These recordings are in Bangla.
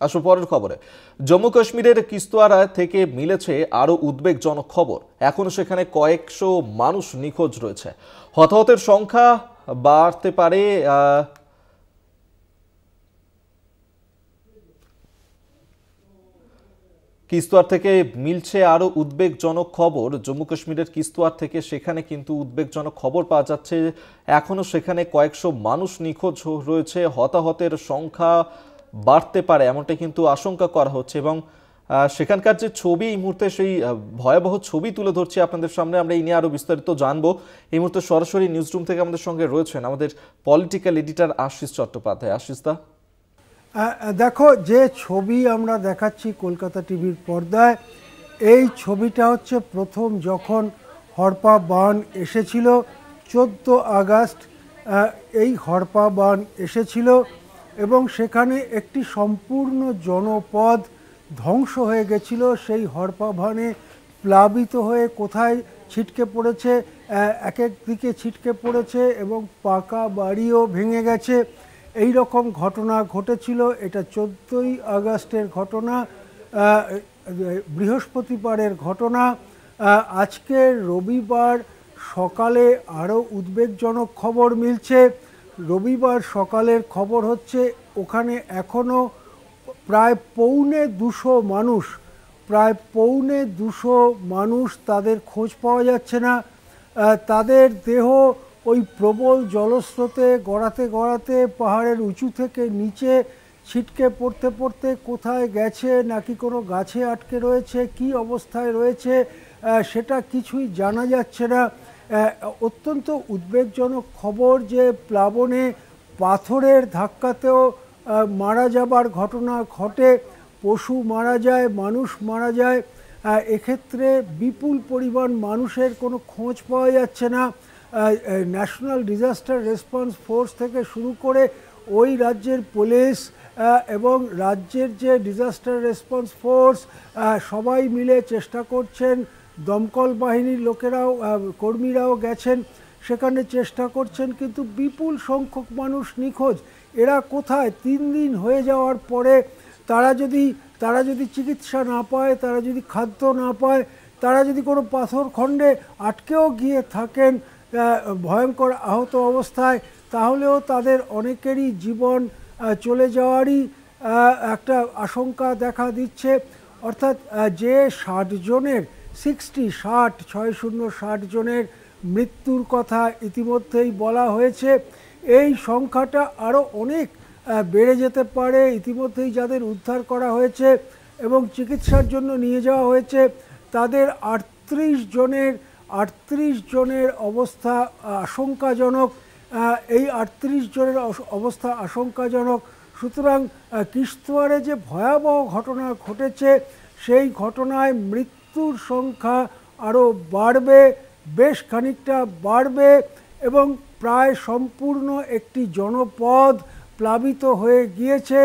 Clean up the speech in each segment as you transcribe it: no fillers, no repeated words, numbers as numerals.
আসো পরের খবরে। জম্মু কাশ্মীরের কিস্তোয়ারা থেকে মিলেছে আরো উদ্বেগজনক খবর। এখনো সেখানে কয়েকশো মানুষ নিখোঁজ রয়েছে। হতাহতের সংখ্যা বাড়তে পারে। কিস্তোয়ার থেকে মিলছে আরো উদ্বেগজনক খবর। জম্মু কাশ্মীরের কিস্তোয়ার থেকে সেখানে কিন্তু উদ্বেগজনক খবর পাওয়া যাচ্ছে। এখনো সেখানে কয়েকশো মানুষ নিখোঁজ রয়েছে। হতাহতের সংখ্যা বাড়তে পারে এমনটা কিন্তু আশঙ্কা করা হচ্ছে। এবং সেখানকার যে ছবি এই মুহূর্তে, সেই ভয়াবহ ছবি তুলে ধরছি আপনাদের সামনে। আমরা এই নিয়ে আরো বিস্তারিত জানবো। এই মুহূর্তে সরাসরি নিউজ রুম থেকে আমাদের সঙ্গে রয়েছেন আমাদের পলিটিক্যাল এডিটর আশিস চট্টোপাধ্যায়। আশিস দা, দেখো, যে ছবি আমরা দেখাচ্ছি কলকাতা টিভির পর্দায়, এই ছবিটা হচ্ছে প্রথম যখন হড়পা বান এসেছিল 14 আগস্ট। এই হড়পা বান এসেছিল এবং সেখানে একটি সম্পূর্ণ জনপদ ধ্বংস হয়ে গেছিল। সেই হড়পা বানে প্লাবিত হয়ে কোথায় ছিটকে পড়েছে, এক এক দিকে ছিটকে পড়েছে এবং পাকা বাড়িও ভেঙে গেছে। এই রকম ঘটনা ঘটেছিল। এটা 14ই আগস্টের ঘটনা, বৃহস্পতিবারের ঘটনা। আজকে রবিবার সকালে আরও উদ্বেগজনক খবর মিলছে। রবিবার সকালের খবর হচ্ছে ওখানে এখনও প্রায় 250 মানুষ তাদের খোঁজ পাওয়া যাচ্ছে না। তাদের দেহ ওই প্রবল জলস্রোতে গড়াতে গড়াতে পাহাড়ের উঁচু থেকে নিচে ছিটকে পড়তে পড়তে কোথায় গেছে, নাকি কোনো গাছে আটকে রয়েছে, কি অবস্থায় রয়েছে সেটা কিছুই জানা যাচ্ছে না। অত্যন্ত উদ্বেগজনক খবর যে প্লাবনে পাথরের ধাক্কাতেও মারা যাবার ঘটনা ঘটে। পশু মারা যায়, মানুষ মারা যায়। এক্ষেত্রে বিপুল পরিমাণ মানুষের কোনো খোঁজ পাওয়া যাচ্ছে না। ন্যাশনাল ডিজাস্টার রেসপন্স ফোর্স থেকে শুরু করে ওই রাজ্যের পুলিশ এবং রাজ্যের যে ডিজাস্টার রেসপন্স ফোর্স সবাই মিলে চেষ্টা করছেন। দমকল বাহিনীর লোকেরাও, কর্মীরাও গেছেন সেখানে, চেষ্টা করছেন, কিন্তু বিপুল সংখ্যক মানুষ নিখোঁজ। এরা কোথায়? 3 দিন হয়ে যাওয়ার পরে তারা যদি চিকিৎসা না পায়, তারা যদি খাদ্য না পায়, তারা যদি কোনো পাথর খণ্ডে আটকেও গিয়ে থাকেন ভয়ঙ্কর আহত অবস্থায়, তাহলেও তাদের অনেকেরই জীবন চলে যাওয়ারই একটা আশঙ্কা দেখা দিচ্ছে। অর্থাৎ যে 60 জনের 60 জনের মৃত্যুর কথা ইতিমধ্যেই বলা হয়েছে, এই সংখ্যাটা আরও অনেক বেড়ে যেতে পারে। ইতিমধ্যেই যাদের উদ্ধার করা হয়েছে এবং চিকিৎসার জন্য নিয়ে যাওয়া হয়েছে তাদের 38 জনের অবস্থা আশঙ্কাজনক। এই 38 জনের অবস্থা আশঙ্কাজনক। সুতরাং কিস্তোয়ারে যে ভয়াবহ ঘটনা ঘটেছে, সেই ঘটনায় মৃত্যুর সংখ্যা আরও বাড়বে, বেশ খানিকটা বাড়বে এবং প্রায় সম্পূর্ণ একটি জনপদ প্লাবিত হয়ে গিয়েছে।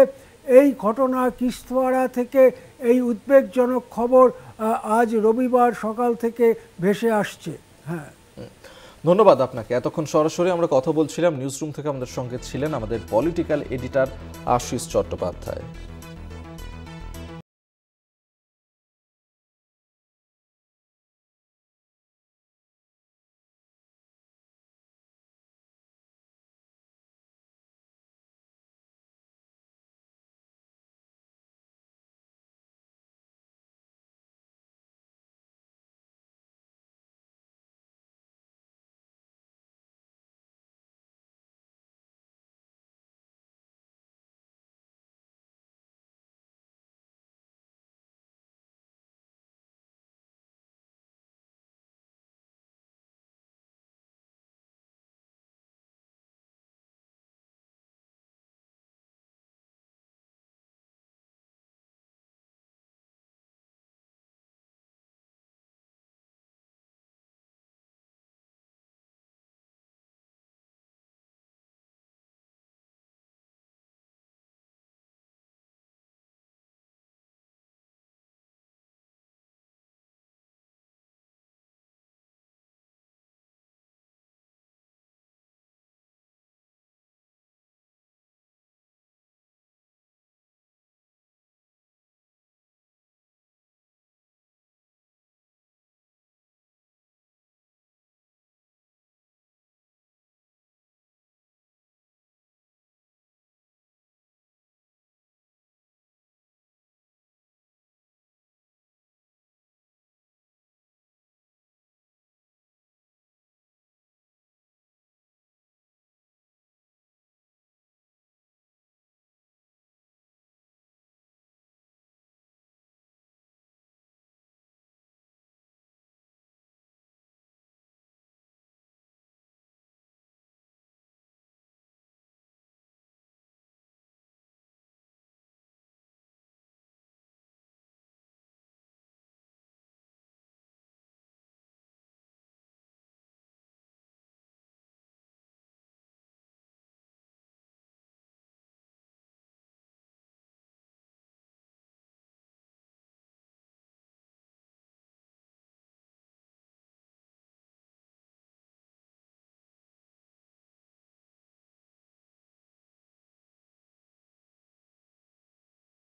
এই ঘটনা কিস্তোয়ারা থেকে এই উদ্বেগজনক খবর আজ রবিবার সকাল থেকে ভেসে আসছে। হ্যাঁ, ধন্যবাদ আপনাকে। এতক্ষণ সরাসরি আমরা কথা বলছিলাম নিউজ রুম থেকে। আমাদের সঙ্গে ছিলেন আমাদের পলিটিক্যাল এডিটর আশিস চট্টোপাধ্যায়।